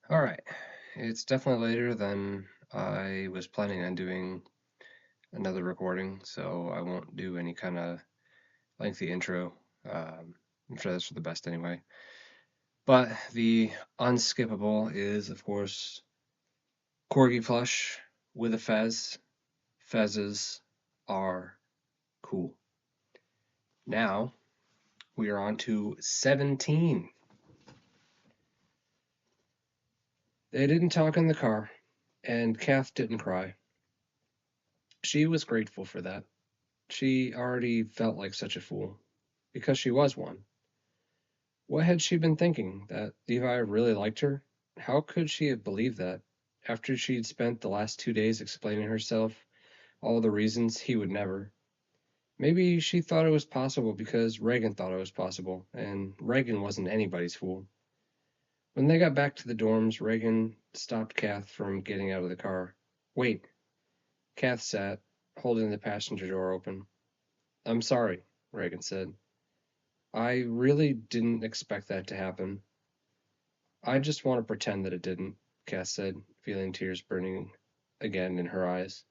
All right. It's definitely later than I was planning on doing another recording, so I won't do any kind of lengthy intro. I'm sure that's for the best anyway. But the unskippable is, of course, Corgi plush with a fez. Fezes are cool. Now we are on to 17. They didn't talk in the car, and Kath didn't cry. She was grateful for that. She already felt like such a fool, because she was one. What had she been thinking? That Levi really liked her? How could she have believed that, after she'd spent the last 2 days explaining herself all the reasons he would never? Maybe she thought it was possible because Reagan thought it was possible, and Reagan wasn't anybody's fool. When they got back to the dorms, Reagan stopped Kath from getting out of the car. Wait. Kath sat, holding the passenger door open. I'm sorry, Reagan said. I really didn't expect that to happen. I just want to pretend that it didn't, Cass said, feeling tears burning again in her eyes.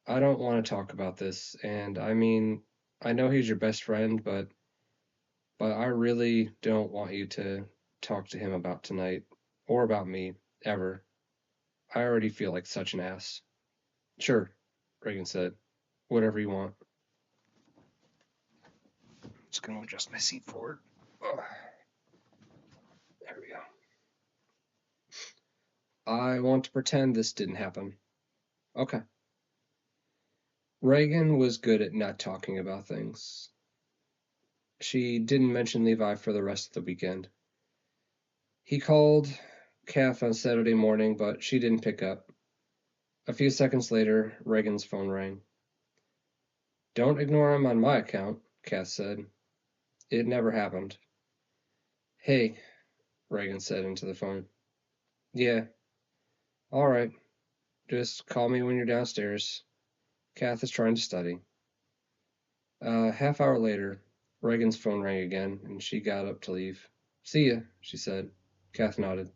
I don't want to talk about this, and I mean, I know he's your best friend, but I really don't want you to talk to him about tonight or about me ever. I already feel like such an ass. Sure, Reagan said. Whatever you want. Just gonna adjust my seat forward. Oh, there we go. I want to pretend this didn't happen. Okay. Reagan was good at not talking about things. She didn't mention Levi for the rest of the weekend. He called Kath on Saturday morning, but she didn't pick up. A few seconds later, Reagan's phone rang. Don't ignore him on my account, Kath said. It never happened. Hey, Reagan said into the phone. Yeah, all right. Just call me when you're downstairs. Kath is trying to study. Half hour later, Reagan's phone rang again, and she got up to leave. See ya, she said. Kath nodded.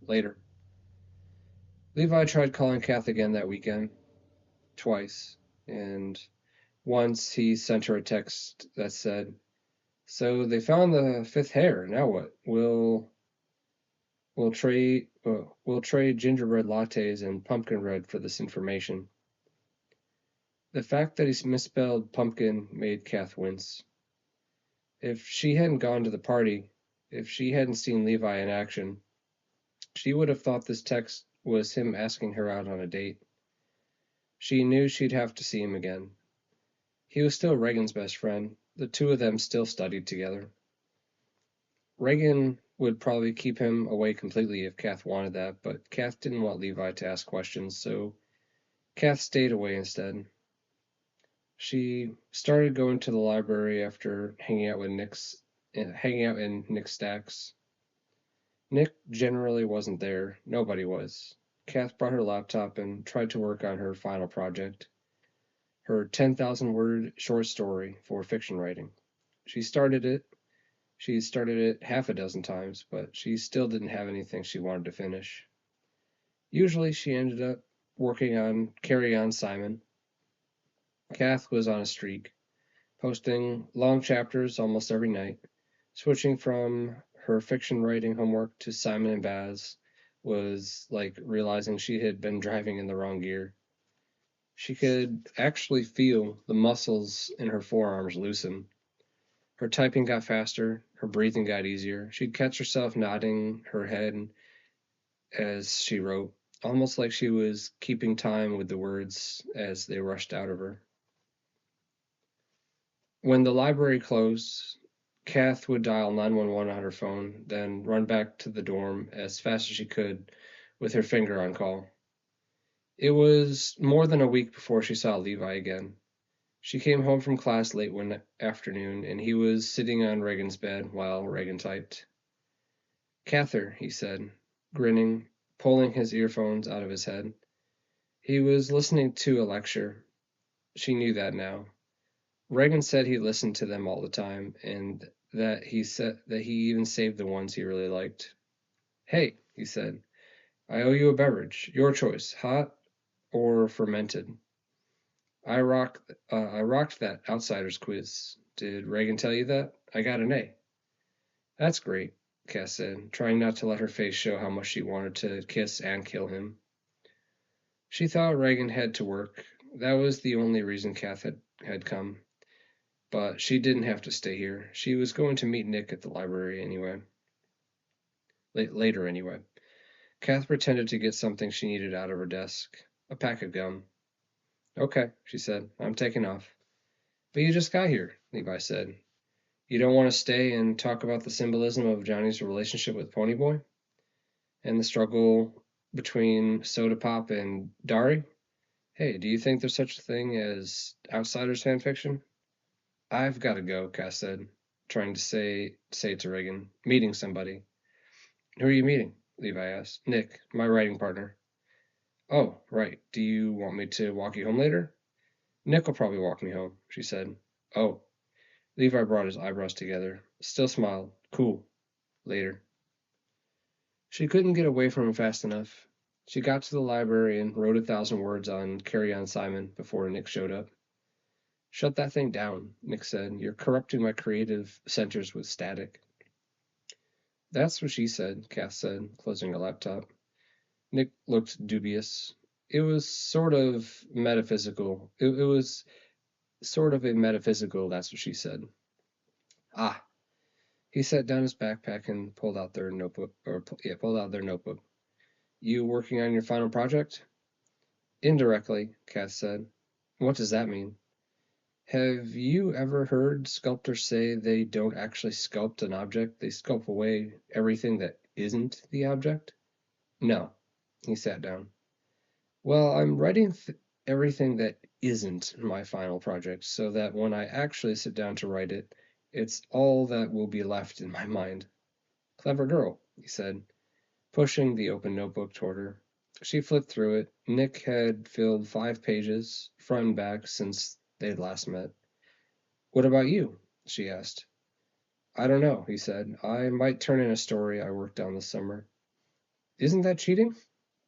Later. Levi tried calling Kath again that weekend, twice, and once he sent her a text that said, "So they found the fifth hair. Now what? We'll trade gingerbread lattes and pumpkin red for this information." The fact that he misspelled pumpkin made Kath wince. If she hadn't gone to the party, if she hadn't seen Levi in action, she would have thought this text was him asking her out on a date. She knew she'd have to see him again. He was still Reagan's best friend. The two of them still studied together. Reagan would probably keep him away completely if Kath wanted that, but Kath didn't want Levi to ask questions, so Kath stayed away instead. She started going to the library after hanging out in Nick's stacks. Nick generally wasn't there. Nobody was. Kath brought her laptop and tried to work on her final project, her 10,000 word short story for fiction writing. She started it. She started it half a dozen times, but she still didn't have anything she wanted to finish. Usually she ended up working on Carry On Simon. Kath was on a streak, posting long chapters almost every night. Switching from her fiction writing homework to Simon and Baz was like realizing she had been driving in the wrong gear. She could actually feel the muscles in her forearms loosen. Her typing got faster, her breathing got easier. She'd catch herself nodding her head as she wrote, almost like she was keeping time with the words as they rushed out of her. When the library closed, Kath would dial 911 on her phone, then run back to the dorm as fast as she could with her finger on call. It was more than a week before she saw Levi again. She came home from class late one afternoon, and he was sitting on Reagan's bed while Reagan typed. Cather, he said, grinning, pulling his earphones out of his head. He was listening to a lecture. She knew that now. Reagan said he listened to them all the time, and that he even saved the ones he really liked. Hey, he said. I owe you a beverage. Your choice, hot or fermented. I rocked that outsiders quiz. Did Reagan tell you that? I got an A. That's great, Cass said, trying not to let her face show how much she wanted to kiss and kill him. She thought Reagan had to work. That was the only reason Kath had come. But she didn't have to stay here. She was going to meet Nick at the library anyway. Later anyway. Kath pretended to get something she needed out of her desk. A pack of gum. Okay, she said. I'm taking off. But you just got here, Levi said. You don't want to stay and talk about the symbolism of Johnny's relationship with Ponyboy? And the struggle between Soda Pop and Dari? Hey, do you think there's such a thing as outsiders fanfiction? I've got to go, Cass said, trying to say to Reagan. Meeting somebody. Who are you meeting? Levi asked. Nick, my writing partner. Oh, right. Do you want me to walk you home later? Nick will probably walk me home, she said. Oh. Levi brought his eyebrows together. Still smiled. Cool. Later. She couldn't get away from him fast enough. She got to the library and wrote 1,000 words on Carry On Simon before Nick showed up. Shut that thing down, Nick said. You're corrupting my creative centers with static. That's what she said, Cass said, closing her laptop. Nick looked dubious. It was sort of metaphysical. It was sort of a metaphysical, that's what she said. Ah. He set down his backpack and pulled out their notebook. You working on your final project? Indirectly, Cass said. What does that mean? Have you ever heard sculptors say they don't actually sculpt an object, they sculpt away everything that isn't the object? No. He sat down. Well, I'm writing everything that isn't my final project, so that when I actually sit down to write it, it's all that will be left in my mind. Clever girl, he said, pushing the open notebook toward her. She flipped through it. Nick had filled 5 pages, front and back, since they'd last met. What about you? She asked. I don't know, he said. I might turn in a story I worked on this summer. Isn't that cheating?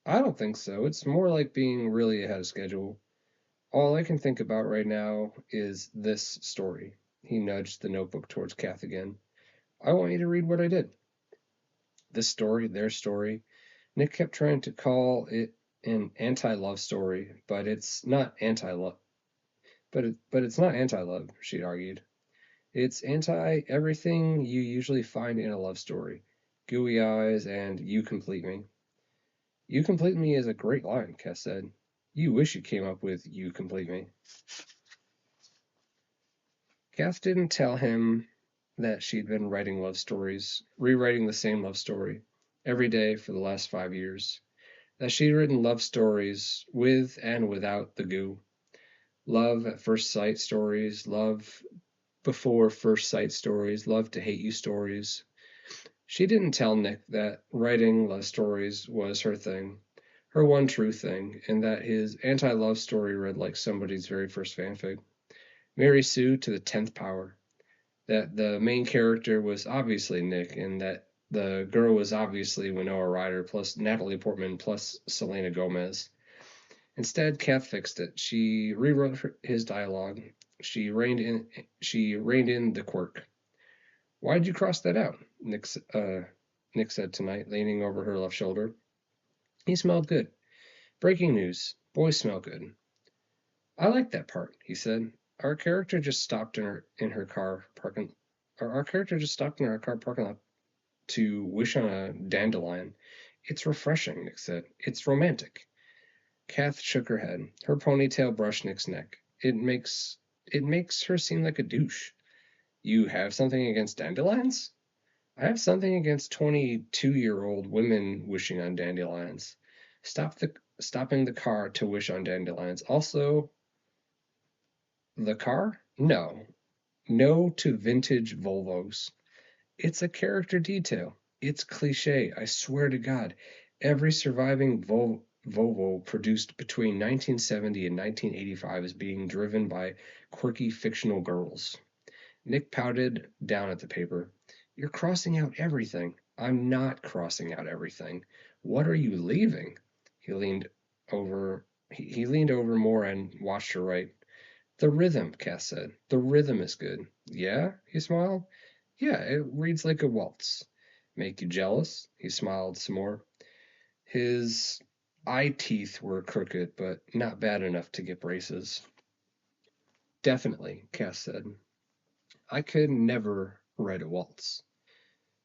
I don't think so. It's more like being really ahead of schedule. All I can think about right now is this story. He nudged the notebook towards Kath again. I want you to read what I did. This story, their story. Nick kept trying to call it an anti-love story, but it's not anti-love. But it's not anti-love, she argued. It's anti-everything you usually find in a love story. Gooey eyes and you complete me. You complete me is a great line, Cass said. You wish you came up with you complete me. Cass didn't tell him that she'd been writing love stories, rewriting the same love story, every day for the last 5 years. That she'd written love stories with and without the goo. Love at first sight stories, love before first sight stories, love to hate you stories. She didn't tell Nick that writing love stories was her thing, her one true thing, and that his anti-love story read like somebody's very first fanfic. Mary Sue to the 10th power. That the main character was obviously Nick, and that the girl was obviously Winona Ryder plus Natalie Portman plus Selena Gomez. Instead, Kath fixed it. She rewrote his dialogue. She reined in the quirk. Why'd you cross that out? Nick said tonight, leaning over her left shoulder. He smelled good. Breaking news. Boys smell good. I like that part, he said. Our character just stopped in her car parking lot to wish on a dandelion. It's refreshing, Nick said. It's romantic. Kath shook her head. Her ponytail brushed Nick's neck. It makes her seem like a douche. You have something against dandelions? I have something against 22-year-old women wishing on dandelions. Stopping the car to wish on dandelions. Also, the car? No. No to vintage Volvos. It's a character detail. It's cliche, I swear to God. Every surviving Volvo produced between 1970 and 1985 is being driven by quirky fictional girls. Nick pouted down at the paper. You're crossing out everything. I'm not crossing out everything. What are you leaving? He leaned he leaned over more and watched her write. The rhythm, Cass said. The rhythm is good. Yeah? He smiled. Yeah, it reads like a waltz. Make you jealous? He smiled some more. His eye teeth were crooked, but not bad enough to get braces. Definitely, Cass said. I could never write a waltz.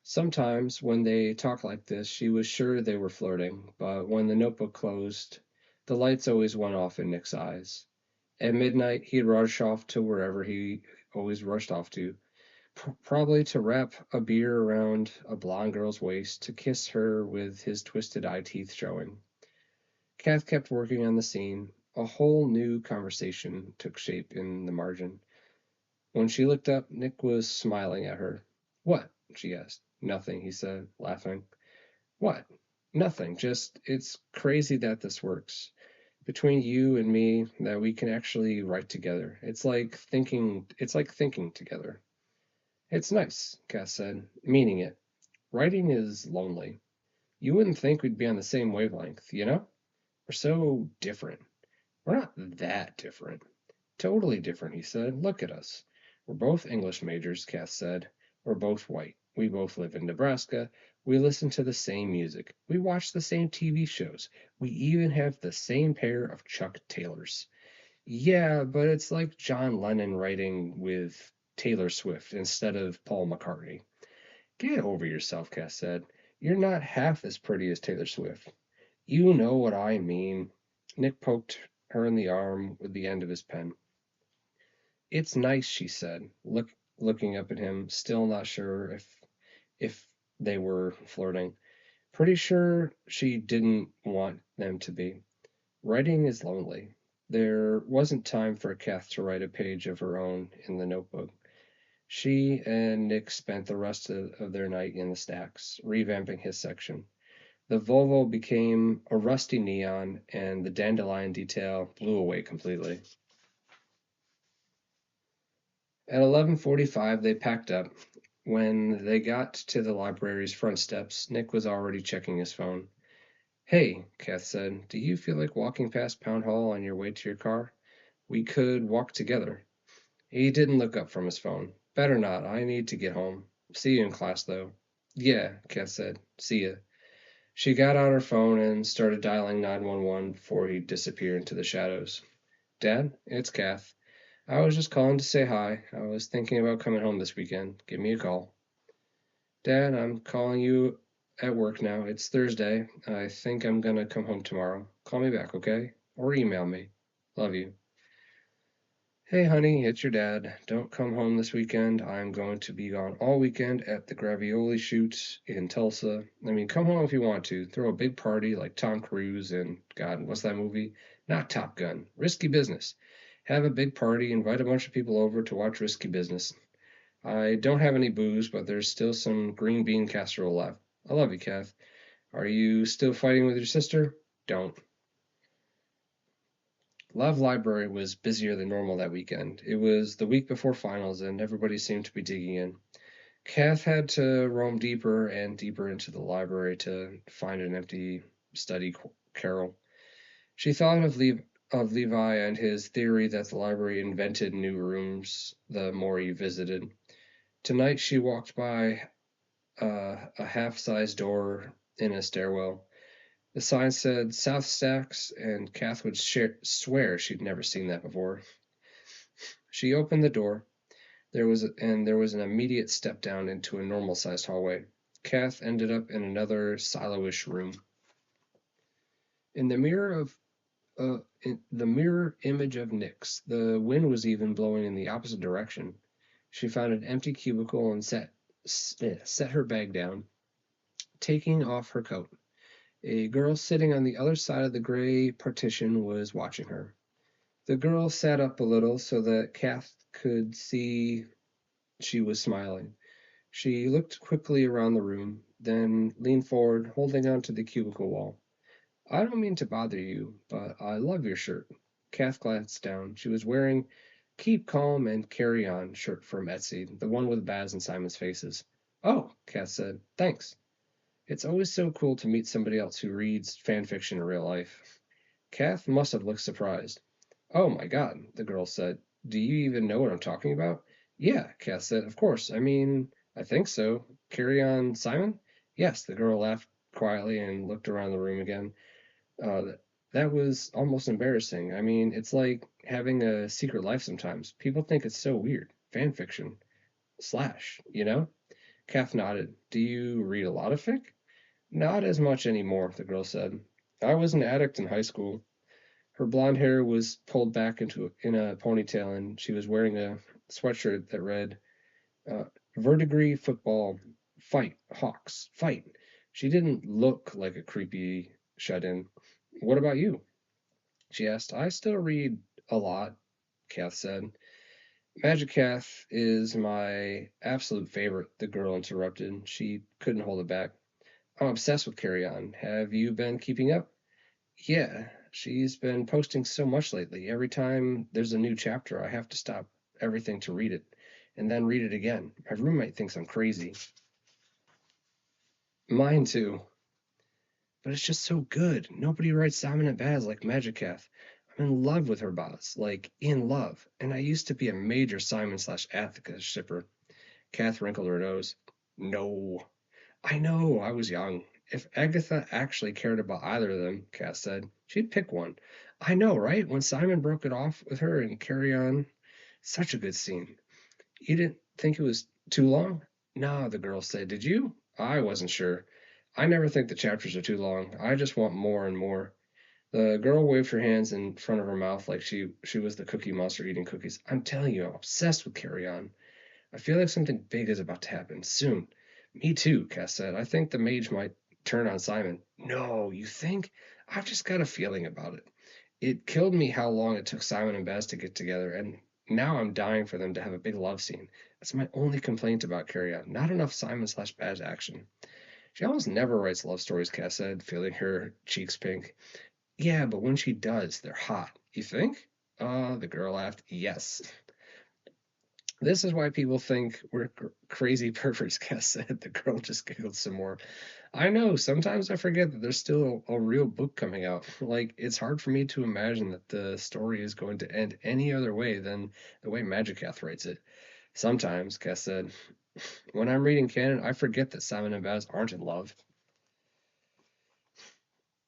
Sometimes, when they talked like this, she was sure they were flirting, but when the notebook closed, the lights always went off in Nick's eyes. At midnight, he'd rush off to wherever he always rushed off to, probably to wrap a beer around a blonde girl's waist, to kiss her with his twisted eye teeth showing. Kath kept working on the scene. A whole new conversation took shape in the margin. When she looked up, Nick was smiling at her. What? She asked. Nothing, he said, laughing. What? Nothing. Just, it's crazy that this works. Between you and me, that we can actually write together. It's like thinking together. It's nice, Cass said, meaning it. Writing is lonely. You wouldn't think we'd be on the same wavelength, you know? We're so different. We're not that different. Totally different, he said. Look at us. We're both English majors, Cass said. We're both white. We both live in Nebraska. We listen to the same music. We watch the same TV shows. We even have the same pair of Chuck Taylors. Yeah, but it's like John Lennon writing with Taylor Swift instead of Paul McCartney. Get over yourself, Cass said. You're not half as pretty as Taylor Swift. You know what I mean. Nick poked her in the arm with the end of his pen. It's nice, she said, looking up at him, still not sure if they were flirting. Pretty sure she didn't want them to be. Writing is lonely. There wasn't time for Kath to write a page of her own in the notebook. She and Nick spent the rest of their night in the stacks, revamping his section. The Volvo became a rusty neon, and the dandelion detail blew away completely. At 11:45 they packed up. When they got to the library's front steps, Nick was already checking his phone. Hey, Kath said, do you feel like walking past Pound Hall on your way to your car? We could walk together. He didn't look up from his phone. Better not, I need to get home. See you in class, though. Yeah, Kath said. See ya. She got out her phone and started dialing 911 before he disappeared into the shadows. Dad, it's Kath. I was just calling to say hi. I was thinking about coming home this weekend. Give me a call. Dad, I'm calling you at work now. It's Thursday. I think I'm gonna come home tomorrow. Call me back, okay? Or email me. Love you. Hey, honey, it's your dad. Don't come home this weekend. I'm going to be gone all weekend at the Gravioli shoot in Tulsa. I mean, come home if you want to. Throw a big party like Tom Cruise and, God, what's that movie? Not Top Gun. Risky Business. Have a big party, invite a bunch of people over to watch Risky Business. I don't have any booze, but there's still some green bean casserole left. I love you, Kath. Are you still fighting with your sister? Don't. Love Library was busier than normal that weekend. It was the week before finals, and everybody seemed to be digging in. Kath had to roam deeper and deeper into the library to find an empty study carrel. She thought of Levi and his theory that the library invented new rooms the more he visited. Tonight she walked by a half-sized door in a stairwell. The sign said South Stacks, and Kath would swear she'd never seen that before. She opened the door. There was an immediate step down into a normal-sized hallway. Kath ended up in another silo-ish room. In the mirror of in the mirror image of Nick's, the wind was even blowing in the opposite direction. She found an empty cubicle and set her bag down, taking off her coat. A girl sitting on the other side of the gray partition was watching her. The girl sat up a little so that Kath could see she was smiling. She looked quickly around the room, then leaned forward, holding onto the cubicle wall. I don't mean to bother you, but I love your shirt. Kath glanced down. She was wearing Keep Calm and Carry On shirt from Etsy, the one with Baz and Simon's faces. Oh, Kath said. Thanks. It's always so cool to meet somebody else who reads fan fiction in real life. Kath must have looked surprised. Oh my God, the girl said. Do you even know what I'm talking about? Yeah, Kath said. Of course. I think so. Carry on, Simon? Yes, the girl laughed quietly and looked around the room again. That was almost embarrassing. It's like having a secret life sometimes. People think it's so weird. Fan fiction. Slash, you know? Kath nodded. Do you read a lot of fic? Not as much anymore, the girl said. I was an addict in high school. Her blonde hair was pulled back in a ponytail, and she was wearing a sweatshirt that read, uh, "Verdigris football, fight, Hawks, fight." She didn't look like a creepy shut-in. What about you? She asked. I still read a lot, Kath said. Magic Kath is my absolute favorite, the girl interrupted. She couldn't hold it back. I'm obsessed with Carry On. Have you been keeping up? Yeah, she's been posting so much lately. Every time there's a new chapter, I have to stop everything to read it and then read it again. My roommate thinks I'm crazy. Mine too. But it's just so good. Nobody writes Simon and Baz like Magic Kath. I'm in love with her boss, like in love. And I used to be a major Simon slash Attica shipper. Kath wrinkled her nose. No. I know, I was young. If Agatha actually cared about either of them, Kath said, she'd pick one. I know, right? When Simon broke it off with her and Carry On. Such a good scene. You didn't think it was too long? No, the girl said. Did you? I wasn't sure. I never think the chapters are too long. I just want more and more. The girl waved her hands in front of her mouth like she was the cookie monster eating cookies. I'm telling you, I'm obsessed with Carry On. I feel like something big is about to happen soon. Me too, Cass said. I think the mage might turn on Simon. No, you think? I've just got a feeling about it. It killed me how long it took Simon and Baz to get together, and now I'm dying for them to have a big love scene. That's my only complaint about Carry On. Not enough Simon slash Baz action. She almost never writes love stories, Cass said, feeling her cheeks pink. Yeah, but when she does, they're hot. You think? The girl laughed. Yes. This is why people think we're crazy perverts, Cass said. The girl just giggled some more. I know, sometimes I forget that there's still a real book coming out. Like, it's hard for me to imagine that the story is going to end any other way than the way Magic Cath writes it. Sometimes, Cass said, when I'm reading canon, I forget that Simon and Baz aren't in love.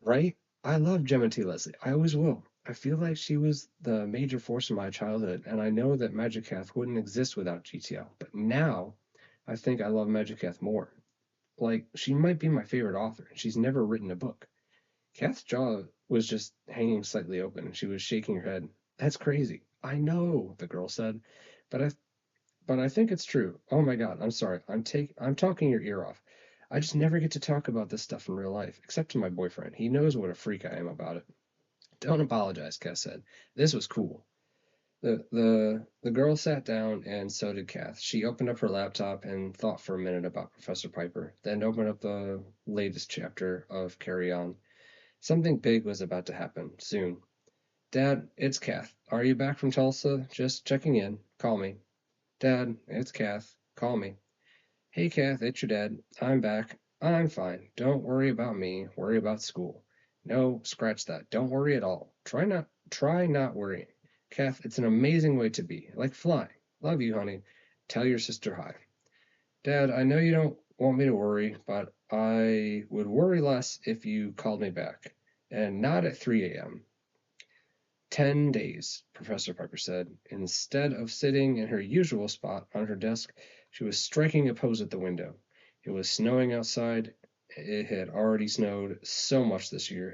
Right? I love Gemma T. Leslie. I always will. I feel like she was the major force in my childhood, and I know that Magic Cath wouldn't exist without GTL. But now, I think I love Magic Cath more. Like, she might be my favorite author, and she's never written a book. Kath's jaw was just hanging slightly open, and she was shaking her head. That's crazy. I know, the girl said, but I think it's true. Oh my God, I'm sorry. I'm talking your ear off. I just never get to talk about this stuff in real life, except to my boyfriend. He knows what a freak I am about it. Don't apologize, Kath said. This was cool. The girl sat down, and so did Kath. She opened up her laptop and thought for a minute about Professor Piper, then opened up the latest chapter of Carry On. Something big was about to happen, soon. Dad, it's Kath. Are you back from Tulsa? Just checking in. Call me. Dad, it's Kath. Call me. Hey, Kath, it's your dad. I'm back. I'm fine. Don't worry about me. Worry about school. No, scratch that. Don't worry at all. Try not worrying. Kath, it's an amazing way to be. Like flying. Love you, honey. Tell your sister hi. Dad, I know you don't want me to worry, but I would worry less if you called me back. And not at 3 a.m. 10 days, Professor Piper said. Instead of sitting in her usual spot on her desk, she was striking a pose at the window. It was snowing outside. It had already snowed so much this year,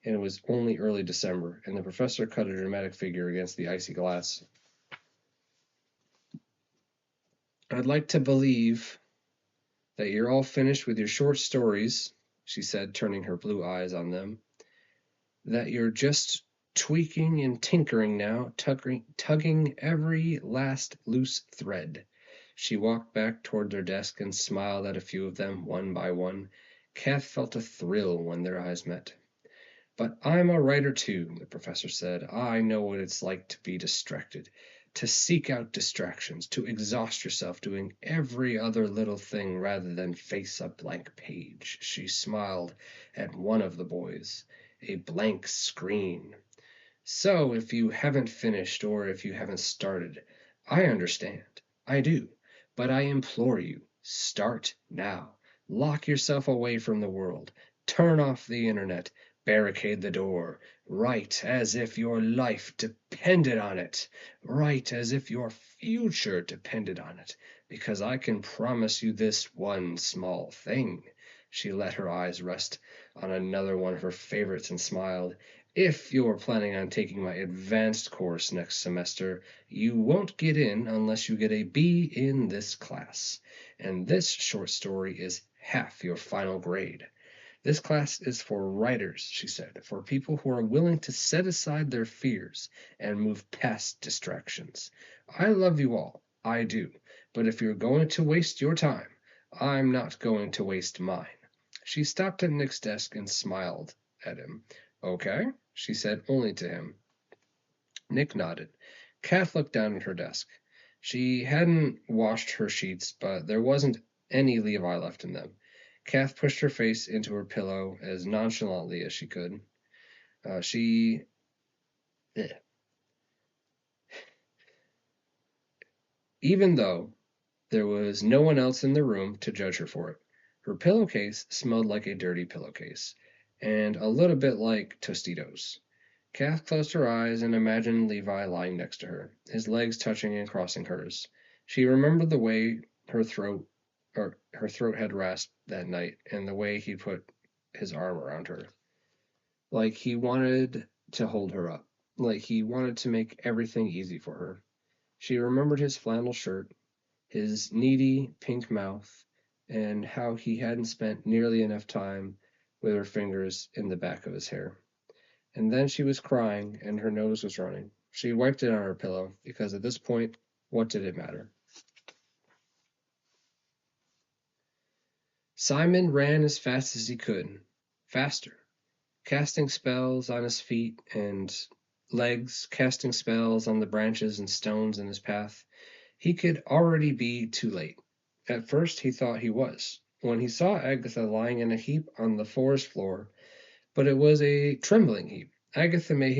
and it was only early December, and the professor cut a dramatic figure against the icy glass. I'd like to believe that you're all finished with your short stories, she said, turning her blue eyes on them. That you're just tweaking and tinkering now, tugging every last loose thread. She walked back toward their desk and smiled at a few of them, one by one. Kath felt a thrill when their eyes met. But I'm a writer too, the professor said. I know what it's like to be distracted. to seek out distractions, to exhaust yourself doing every other little thing rather than face a blank page. She smiled at one of the boys. A blank screen. So, if you haven't finished or if you haven't started, I understand. I do. But I implore you, start now. Lock yourself away from the world. Turn off the internet. Barricade the door. Write as if your life depended on it. Write as if your future depended on it. Because I can promise you this one small thing. She let her eyes rest on another one of her favorites and smiled. If you're planning on taking my advanced course next semester, you won't get in unless you get a B in this class. And this short story is half your final grade. This class is for writers, she said, for people who are willing to set aside their fears and move past distractions. I love you all, I do, but if you're going to waste your time, I'm not going to waste mine. She stopped at Nick's desk and smiled at him. Okay, she said only to him. Nick nodded. Kath looked down at her desk. She hadn't washed her sheets, but there wasn't any Levi left in them. Kath pushed her face into her pillow as nonchalantly as she could. She. Eh. Even though there was no one else in the room to judge her for it, her pillowcase smelled like a dirty pillowcase, and a little bit like Tostitos. Kath closed her eyes and imagined Levi lying next to her, his legs touching and crossing hers. She remembered the way her throat had rasped that night and the way he put his arm around her. Like he wanted to hold her up. Like he wanted to make everything easy for her. She remembered his flannel shirt, his needy pink mouth, and how he hadn't spent nearly enough time with her fingers in the back of his hair. And then she was crying and her nose was running. She wiped it on her pillow because at this point, what did it matter? Simon ran as fast as he could, faster, casting spells on his feet and legs, casting spells on the branches and stones in his path. He could already be too late. At first he thought he was, when he saw Agatha lying in a heap on the forest floor, but it was a trembling heap. Agatha may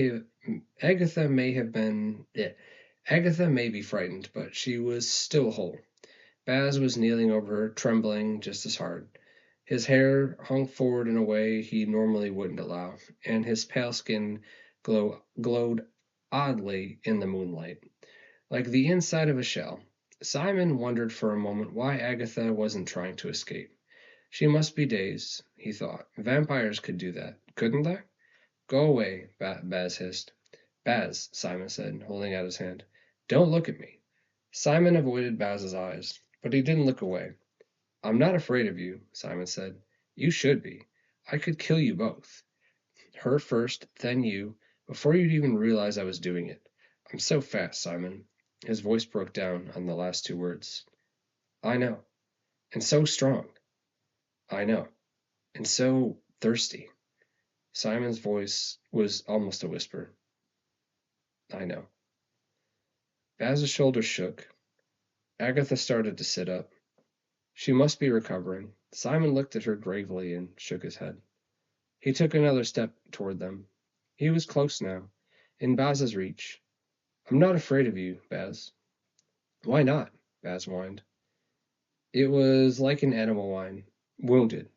be frightened, but she was still whole. Baz was kneeling over her, trembling just as hard. His hair hung forward in a way he normally wouldn't allow, and his pale skin glowed oddly in the moonlight, like the inside of a shell. Simon wondered for a moment why Agatha wasn't trying to escape. She must be dazed, he thought. Vampires could do that, couldn't they? Go away, Baz hissed. Baz, Simon said, holding out his hand. Don't look at me. Simon avoided Baz's eyes, but he didn't look away. I'm not afraid of you, Simon said. You should be. I could kill you both. Her first, then you, before you'd even realize I was doing it. I'm so fast, Simon. His voice broke down on the last two words. I know. And so strong. I know. And so thirsty. Simon's voice was almost a whisper. I know. Baz's shoulders shook. Agatha started to sit up. She must be recovering. Simon looked at her gravely and shook his head. He took another step toward them. He was close now, in Baz's reach. I'm not afraid of you, Baz. Why not? Baz whined. It was like an animal whine, wounded.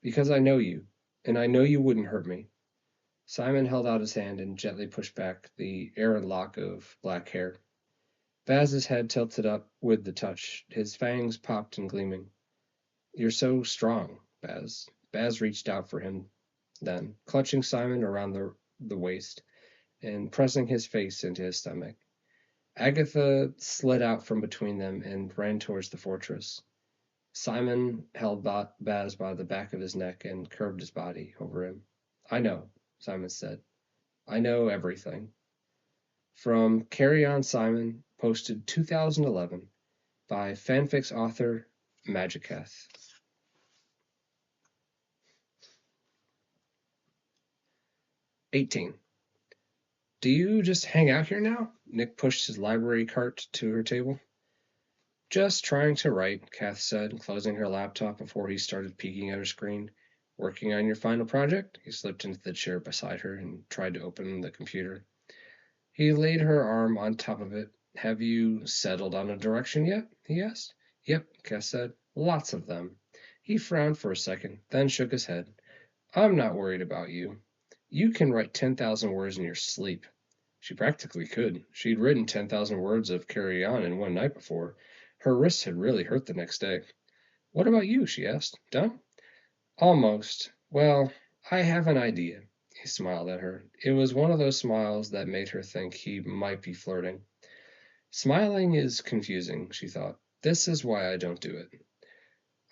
Because I know you, and I know you wouldn't hurt me. Simon held out his hand and gently pushed back the errant lock of black hair. Baz's head tilted up with the touch, his fangs popped and gleaming. You're so strong, Baz. Baz reached out for him then, clutching Simon around the waist and pressing his face into his stomach. Agatha slid out from between them and ran towards the fortress. Simon held Baz by the back of his neck and curved his body over him. I know, Simon said. I know everything. From Carry On Simon, posted 2011 by fanfics author Magiceth. 18. Do you just hang out here now? Nick pushed his library cart to her table. Just trying to write, Kath said, closing her laptop before he started peeking at her screen. Working on your final project? He slipped into the chair beside her and tried to open the computer. He laid her arm on top of it. Have you settled on a direction yet? He asked. Yep, Kath said. Lots of them. He frowned for a second, then shook his head. I'm not worried about you. You can write 10,000 words in your sleep. She practically could. She'd written 10,000 words of Carry On in one night before. Her wrists had really hurt the next day. What about you? She asked. Done? Almost. Well, I have an idea. He smiled at her. It was one of those smiles that made her think he might be flirting. Smiling is confusing, she thought. This is why I don't do it.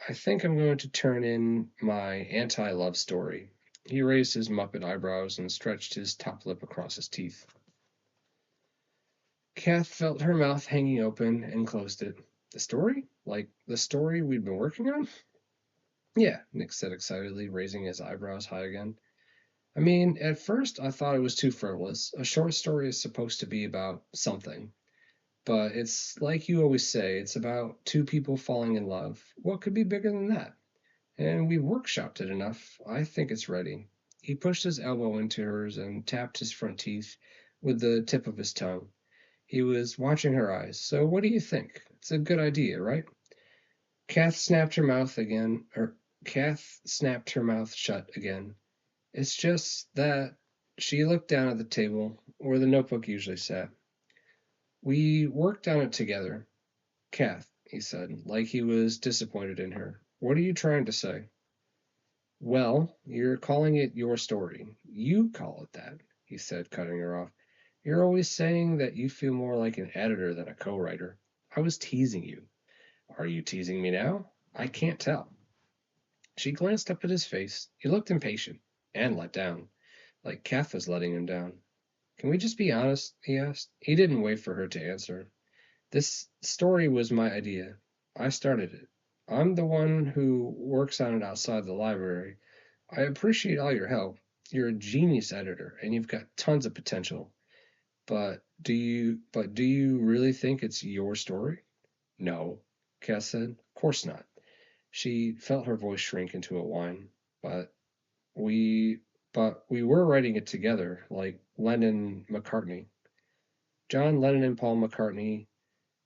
I think I'm going to turn in my anti-love story. He raised his Muppet eyebrows and stretched his top lip across his teeth. Kath felt her mouth hanging open and closed it. The story? Like the story we'd been working on? Yeah, Nick said excitedly, raising his eyebrows high again. I mean, at first I thought it was too frivolous. A short story is supposed to be about something. But it's like you always say, it's about two people falling in love. What could be bigger than that? And we've workshopped it enough. I think it's ready. He pushed his elbow into hers and tapped his front teeth with the tip of his tongue. He was watching her eyes. So what do you think? It's a good idea, right? Kath snapped her mouth again, or Kath snapped her mouth shut again. It's just that she looked down at the table where the notebook usually sat. We worked on it together. Kath, he said, like he was disappointed in her. What are you trying to say? Well, you're calling it your story. You call it that, he said, cutting her off. You're always saying that you feel more like an editor than a co-writer. I was teasing you. Are you teasing me now? I can't tell. She glanced up at his face. He looked impatient and let down, like Kath was letting him down. Can we just be honest? He asked. He didn't wait for her to answer. This story was my idea. I started it. I'm the one who works on it outside the library. I appreciate all your help. You're a genius editor and you've got tons of potential. But do you really think it's your story? No, Cass said. Of course not. She felt her voice shrink into a whine. But we but we were writing it together, like Lennon McCartney. John Lennon and Paul McCartney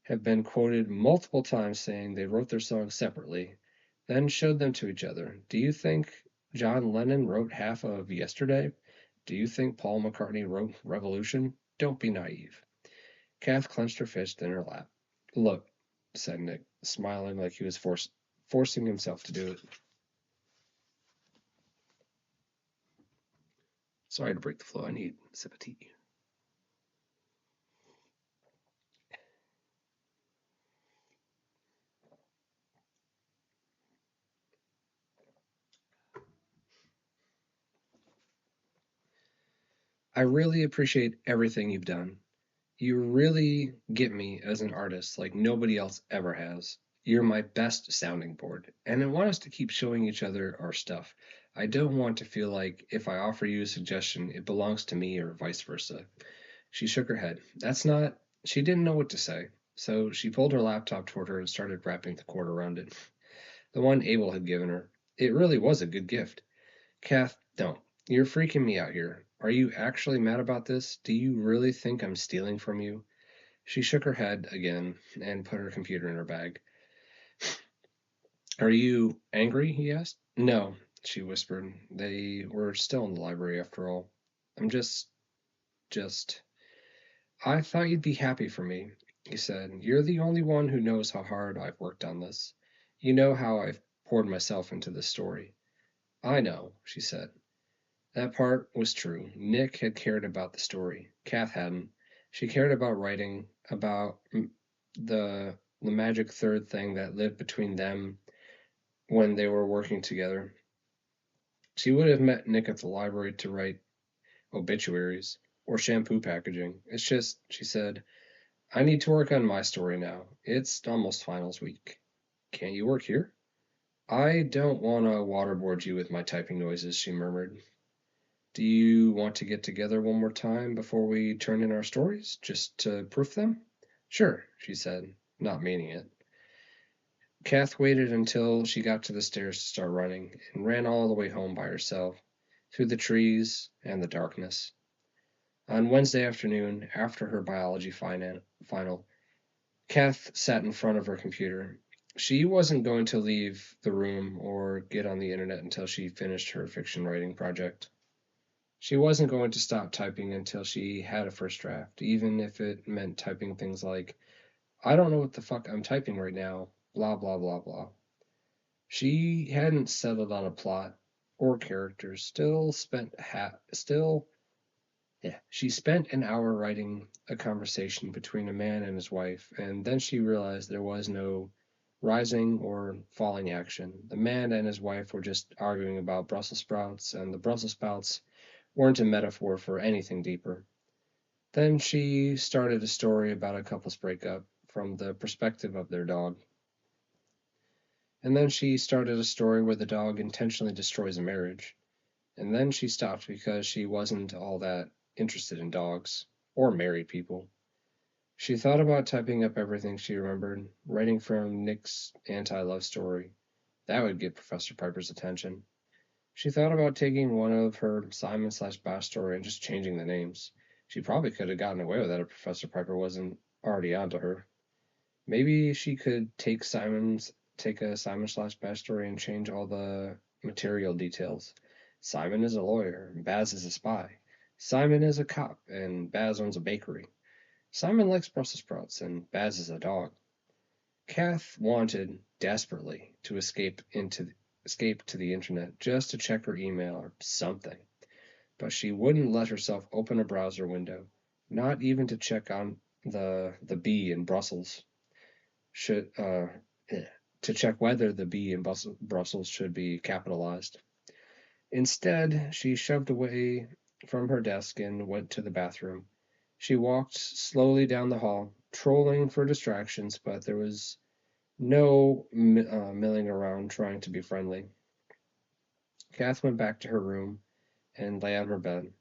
have been quoted multiple times saying they wrote their songs separately, then showed them to each other. Do you think John Lennon wrote half of Yesterday? Do you think Paul McCartney wrote Revolution? Don't be naive. Kath clenched her fist in her lap. Look, said Nick, smiling like he was forcing himself to do it. Sorry to break the flow. I need a sip of tea. I really appreciate everything you've done. You really get me as an artist like nobody else ever has. You're my best sounding board, and I want us to keep showing each other our stuff. I don't want to feel like if I offer you a suggestion, it belongs to me or vice versa. She shook her head. That's not. She didn't know what to say, so she pulled her laptop toward her and started wrapping the cord around it. The one Abel had given her. It really was a good gift. Kath, don't. You're freaking me out here. Are you actually mad about this? Do you really think I'm stealing from you? She shook her head again and put her computer in her bag. Are you angry? He asked. No, she whispered. They were still in the library after all. I'm just. I thought you'd be happy for me, he said. You're the only one who knows how hard I've worked on this. You know how I've poured myself into this story. I know, she said. That part was true. Nick had cared about the story. Kath hadn't. She cared about writing, about the magic third thing that lived between them when they were working together. She would have met Nick at the library to write obituaries or shampoo packaging. It's just, she said, I need to work on my story now. It's almost finals week. Can't you work here? I don't want to waterboard you with my typing noises, she murmured. Do you want to get together one more time before we turn in our stories, just to proof them? Sure, she said, not meaning it. Kath waited until she got to the stairs to start running, and ran all the way home by herself, through the trees and the darkness. On Wednesday afternoon, after her biology final, Kath sat in front of her computer. She wasn't going to leave the room or get on the internet until she finished her fiction writing project. She wasn't going to stop typing until she had a first draft, even if it meant typing things like, I don't know what the fuck I'm typing right now, blah, blah, blah, blah. She hadn't settled on a plot or characters, she spent an hour writing a conversation between a man and his wife, and then she realized there was no rising or falling action. The man and his wife were just arguing about Brussels sprouts, and the Brussels sprouts weren't a metaphor for anything deeper. Then she started a story about a couple's breakup from the perspective of their dog. And then she started a story where the dog intentionally destroys a marriage. And then she stopped because she wasn't all that interested in dogs or married people. She thought about typing up everything she remembered, writing from Nick's anti-love story. That would get Professor Piper's attention. She thought about taking one of her Simon/Bass story and just changing the names. She probably could have gotten away with that if Professor Piper wasn't already onto her. Maybe she could take a Simon/Bass story and change all the material details. Simon is a lawyer, and Baz is a spy. Simon is a cop, and Baz owns a bakery. Simon likes Brussels sprouts, and Baz is a dog. Kath wanted, desperately, to escape to the internet, just to check her email or something. But she wouldn't let herself open a browser window, not even to check on the B in Brussels. Should to check whether the B in Brussels should be capitalized. Instead, she shoved away from her desk and went to the bathroom. She walked slowly down the hall, trolling for distractions, but there was no milling around trying to be friendly. Kath went back to her room and lay on her bed.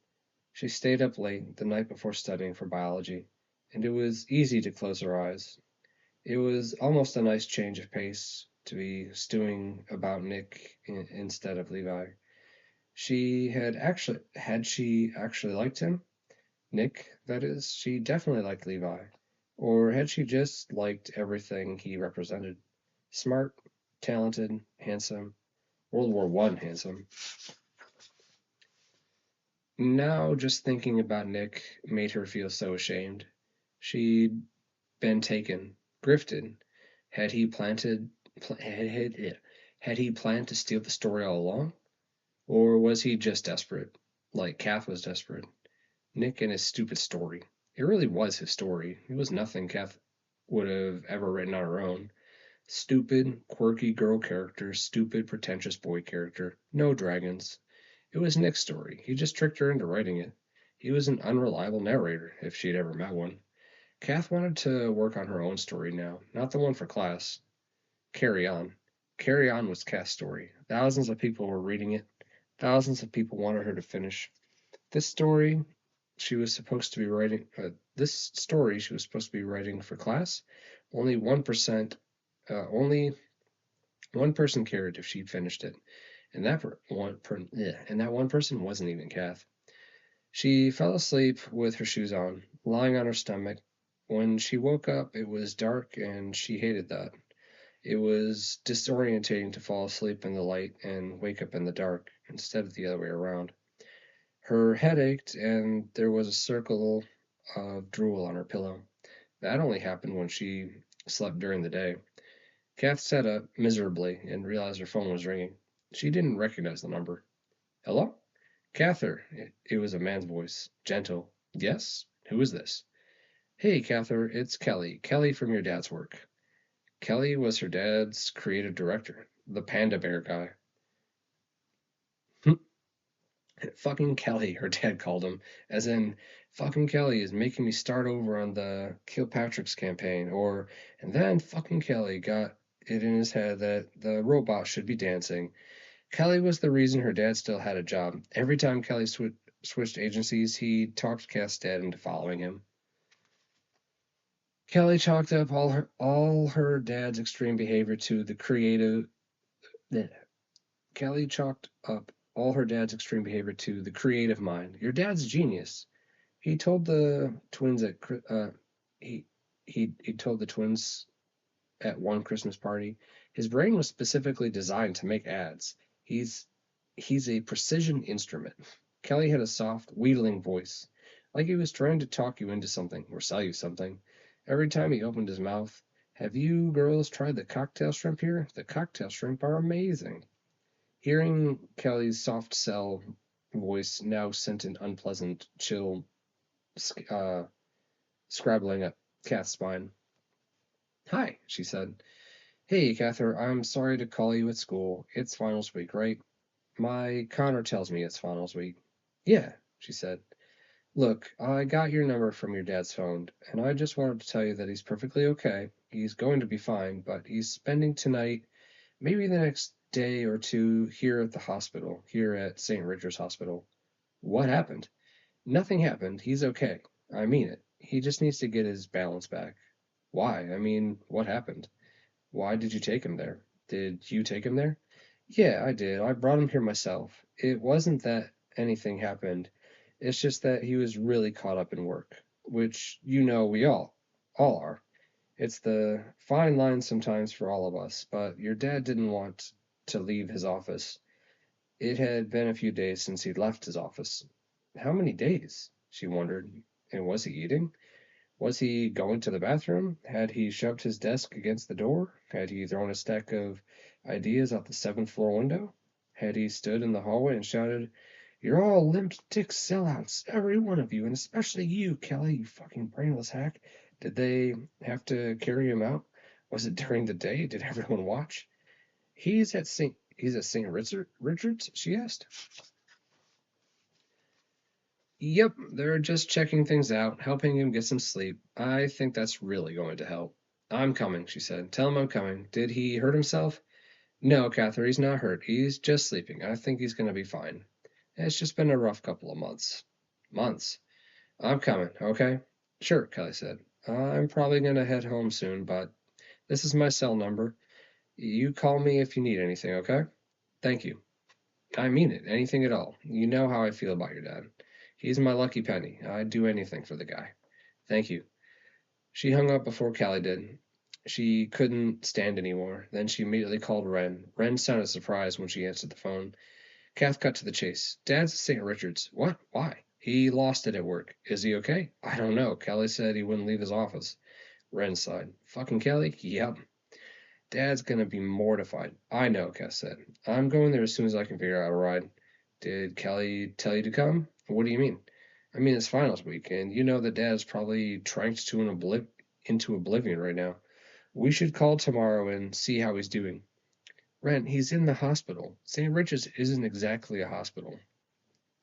She stayed up late the night before studying for biology, and it was easy to close her eyes. It was almost a nice change of pace to be stewing about Nick instead of Levi. Had she actually liked him? Nick, that is, she definitely liked Levi. Or had she just liked everything he represented? Smart, talented, handsome, World War I handsome. Now, just thinking about Nick made her feel so ashamed. She'd been taken, grifted. Had he planted, had he planned to steal the story all along? Or was he just desperate, like Kath was desperate? Nick and his stupid story. It really was his story. It was nothing Kath would have ever written on her own. Stupid, quirky girl character, stupid, pretentious boy character. No dragons. It was Nick's story. He just tricked her into writing it. He was an unreliable narrator, if she'd ever met one. Kath wanted to work on her own story now, not the one for class. Carry On. Carry On was Kath's story. Thousands of people were reading it. Thousands of people wanted her to finish. This story she was supposed to be writing. This story she was supposed to be writing for class. Only 1%. Only one person cared if she'd finished it, and that one person wasn't even Kath. She fell asleep with her shoes on, lying on her stomach. When she woke up, it was dark, and she hated that. It was disorientating to fall asleep in the light and wake up in the dark, instead of the other way around. Her head ached, and there was a circle of drool on her pillow. That only happened when she slept during the day. Kath sat up miserably and realized her phone was ringing. She didn't recognize the number. Hello? Cather. It was a man's voice, gentle. Yes? Who is this? Hey, Cather, it's Kelly. Kelly from your dad's work. Kelly was her dad's creative director, the panda bear guy. Fucking Kelly, her dad called him, as in, fucking Kelly is making me start over on the Kilpatrick's campaign, and then fucking Kelly got it in his head that the robot should be dancing. Kelly was the reason her dad still had a job. Every time Kelly switched agencies, he talked Kath's dad into following him. Kelly chalked up all her dad's extreme behavior to the creative. bleh. Kelly chalked up all her dad's extreme behavior to the creative mind. Your dad's a genius. He told the twins at he he told the twins at one Christmas party. His brain was specifically designed to make ads. He's he's a precision instrument. Kelly had a soft, wheedling voice, like he was trying to talk you into something or sell you something. Every time he opened his mouth, have you girls tried the cocktail shrimp here? The cocktail shrimp are amazing. Hearing Kelly's soft sell voice now sent an unpleasant chill uh, scrabbling up Kath's spine. Hi, she said. Hey, Cather, I'm sorry to call you at school. It's finals week, right? My Connor tells me it's finals week. Yeah, she said. Look, I got your number from your dad's phone, and I just wanted to tell you that he's perfectly okay. He's going to be fine, but he's spending tonight, maybe the next day or two, here at the hospital, here at St. Richard's Hospital. What happened? Nothing happened. He's okay. I mean it. He just needs to get his balance back. Why? I mean, what happened? Why did you take him there? Did you take him there? Yeah, I did. I brought him here myself. It wasn't that anything happened. It's just that he was really caught up in work, which we all are. It's the fine line sometimes for all of us, but your dad didn't want to leave his office. It had been a few days since he'd left his office. How many days? She wondered. And was he eating? Was he going to the bathroom? Had he shoved his desk against the door? Had he thrown a stack of ideas out the seventh floor window? Had he stood in the hallway and shouted, "You're all limp dick sellouts, every one of you, and especially you, Kelly, you fucking brainless hack"? Did they have to carry him out? Was it during the day? Did everyone watch? He's at St. Richard's, she asked. Yep, they're just checking things out, helping him get some sleep. I think that's really going to help. I'm coming, she said. Tell him I'm coming. Did he hurt himself? No, Catherine, he's not hurt. He's just sleeping. I think he's going to be fine. It's just been a rough couple of months. Months. I'm coming, okay? Sure, Kelly said. I'm probably going to head home soon, but this is my cell number. You call me if you need anything, okay? Thank you. I mean it. Anything at all. You know how I feel about your dad. He's my lucky penny. I'd do anything for the guy. Thank you. She hung up before Callie did. She couldn't stand anymore. Then she immediately called Wren. Wren sounded surprised when she answered the phone. Kath cut to the chase. Dad's at St. Richard's. What? Why? He lost it at work. Is he okay? I don't know. Kelly said he wouldn't leave his office. Wren sighed. Fucking Kelly? Yep. Dad's gonna be mortified. I know, Kath said. I'm going there as soon as I can figure out a ride. Did Kelly tell you to come? What do you mean? I mean, it's finals week, and you know that Dad's probably tranked into oblivion right now. We should call tomorrow and see how he's doing. Ren, he's in the hospital. St. Richard's isn't exactly a hospital.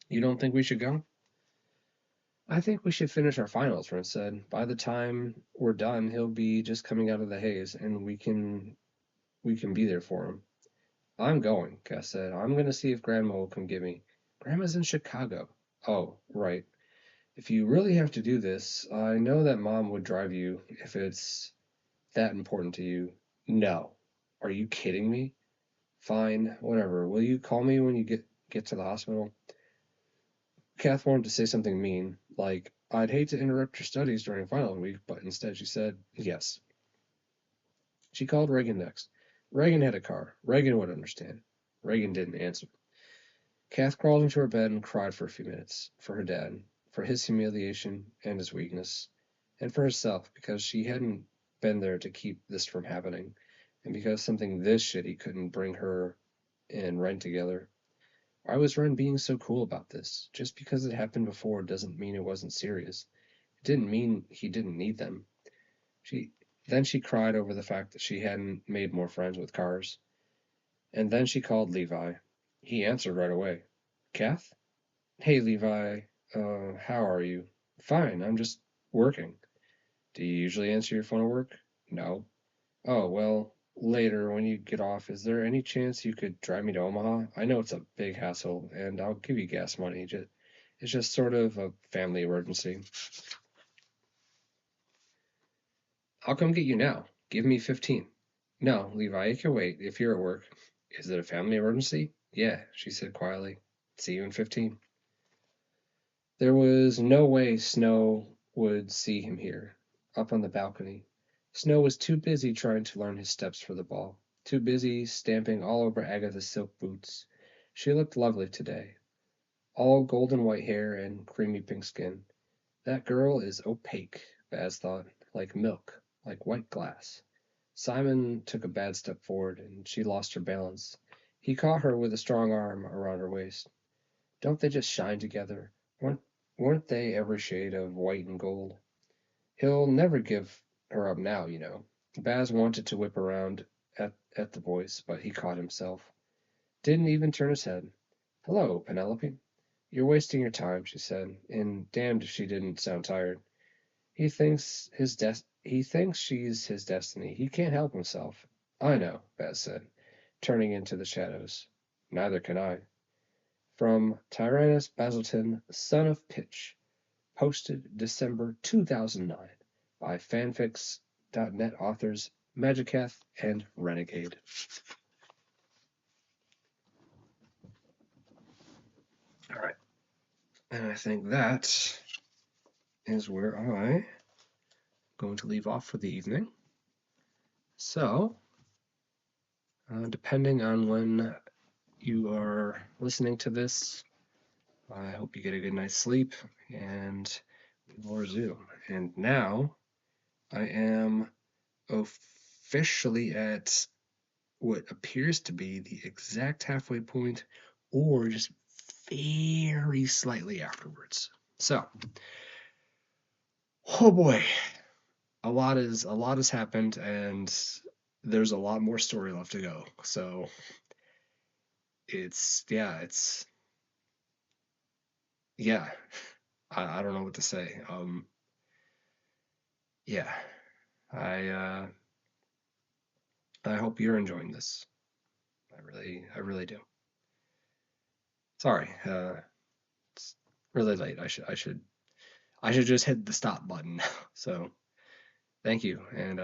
You don't think we should go? I think we should finish our finals, Ren said. By the time we're done, he'll be just coming out of the haze, and we can be there for him. I'm going, Cass said. I'm going to see if Grandma will come get me. Grandma's in Chicago. Oh, right. If you really have to do this, I know that Mom would drive you if it's that important to you. No. Are you kidding me? Fine, whatever. Will you call me when you get to the hospital? Kath wanted to say something mean, like, I'd hate to interrupt your studies during final week, but instead she said, yes. She called Reagan next. Reagan had a car. Reagan would understand. Reagan didn't answer. Kath crawled into her bed and cried for a few minutes, for her dad, for his humiliation and his weakness, and for herself because she hadn't been there to keep this from happening, and because something this shitty couldn't bring her and Ren together. Why was Ren being so cool about this? Just because it happened before doesn't mean it wasn't serious. It didn't mean he didn't need them. She then she cried over the fact that she hadn't made more friends with cars. And then she called Levi. He answered right away. Kath? Hey, Levi. How are you? Fine, I'm just working. Do you usually answer your phone at work? No. Oh, well, later when you get off, is there any chance you could drive me to Omaha? I know it's a big hassle, and I'll give you gas money. It's just sort of a family emergency. I'll come get you now. Give me 15. No, Levi, you can wait if you're at work. Is it a family emergency? Yeah, she said quietly. See you in 15. There was no way Snow would see him here, up on the balcony. Snow was too busy trying to learn his steps for the ball, too busy stamping all over Agatha's silk boots. She looked lovely today, all golden white hair and creamy pink skin. That girl is opaque, Baz thought, like milk, like white glass. Simon took a bad step forward, and she lost her balance. He caught her with a strong arm around her waist. Don't they just shine together? Weren't they every shade of white and gold? He'll never give her up now, you know. Baz wanted to whip around at the voice, but he caught himself. Didn't even turn his head. Hello, Penelope. You're wasting your time, she said, and damned if she didn't sound tired. He thinks she's his destiny. He can't help himself. I know, Baz said, turning into the shadows. Neither can I. From Tyrannus Basildon, son of Pitch, posted December 2009 by fanfics.net authors Magicath and Renegade. All right, and I think that is where I'm going to leave off for the evening. So, depending on when you are listening to this, I hope you get a good night's sleep, and we will resume. And now I am officially at what appears to be the exact halfway point, or just very slightly afterwards. So, oh boy, a lot has happened, and there's a lot more story left to go. So it's yeah. I don't know what to say. Yeah, I uh, I hope you're enjoying this. I really do. Sorry, it's really late. I should just hit the stop button. So thank you, and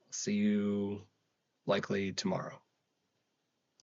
see you likely tomorrow.